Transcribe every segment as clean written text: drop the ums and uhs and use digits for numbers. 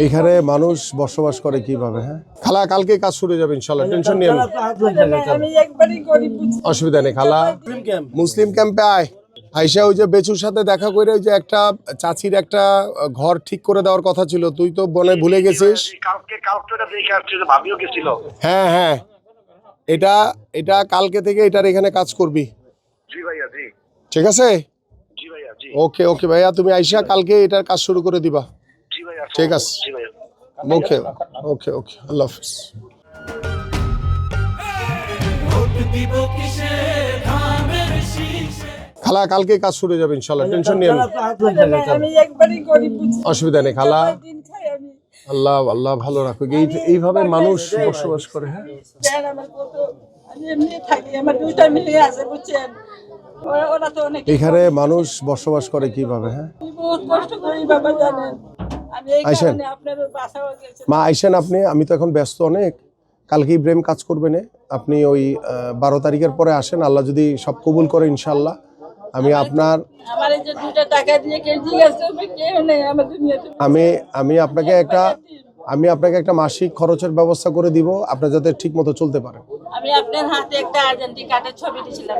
এখানে মানুষ বসবাস করে কিভাবে? হ্যাঁ খালা, কালকে কাজ শুরু যাবে ইনশাল্লাহ, টেনশন নিয়ে না, অসুবিধা নেই খালা। মুসলিম ক্যাম্পে আয়, আইসা ওই যে বেচুর সাথে দেখা করে ওই যে একটা চাচির একটা ঘর ঠিক করে দেওয়ার কথা ছিল, তুই তো বনে ভুলে গেছিস। হ্যাঁ হ্যাঁ, এটা এটা কালকে থেকে এটার এখানে কাজ করবি। ঠিক আছে, ওকে ওকে ভাইয়া, তুমি আইসা কালকে এটার কাজ শুরু করে দিবা। ঠিক আছে, ওকে ওকে ওকে, আল্লাহ হাফিজ। খালা, কালকে কাজ শুরু যাবে ইনশাল্লাহ, টেনশন নিয়ে না, অসুবিধা নেই খালা। আল্লাহ আল্লাহ ভালো রাখুক। এইভাবে মানুষ বসবাস করে। হ্যাঁ এখানে মানুষ বসবাস করে কিভাবে? হ্যাঁ আইসেন মা, আইসেন আপনি, আমি তো এখন ব্যস্ত অনেক, কালকে ইব্রাহিম কাজ করবে না, আপনি ওই 12 তারিখের পরে আসেন, আল্লাহ যদি সব কবুল করে ইনশাল্লাহ আমি আপনার আমি আপনাকে একটা মাসিক খরচের ব্যবস্থা করে দিব, আপনি যাতে ঠিক মতো চলতে পারেন। আমি আপনার হাতে একটা আইডেন্টি কার্ডের ছবি দিয়েছিলাম,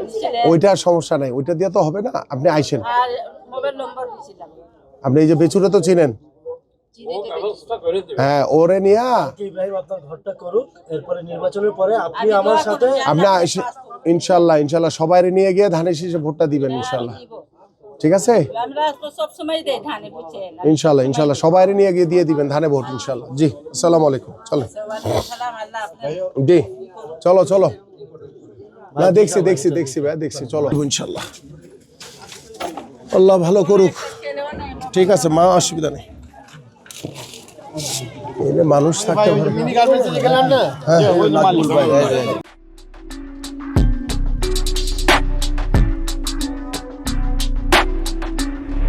ওইটার সমস্যা নাই, ওইটা দিয়ে তো হবে না, আপনি আইসেন। আর মোবাইল নম্বর দিয়েছিলাম। আপনি এই যে বেচুরে তো চিনেন, হ্যাঁ ওরে নিয়া ইব্রাহিম আপনার ঘরটা করুক, এরপরে নির্বাচনের পরে আপনি আমার সাথে আপনি ইনশাল্লাহ ইনশাল্লাহ সবাই নিয়ে গিয়ে ধানের শীষে ভোটটা দিবেন ইনশাল্লাহ। ঠিক আছে, আমরা তো সব সময় দেই ধানে, বুঝছেন? ইনশাল্লাহ ইনশাল্লাহ সবাই নিয়ে গিয়ে দিয়ে দিবেন ধানে ভোট ইনশাল্লাহ। জি, আসসালামু আলাইকুম। চলো সালাম, আল্লাহ আপনার। জি, চলো চলো, না দেখছি দেখছি দেখছি ভাই, দেখছি, চলো ইনশাল্লাহ, আল্লাহ ভালো করুক। ঠিক আছে মা, অসুবিধা নেই, মানুষ থাকতে পারে।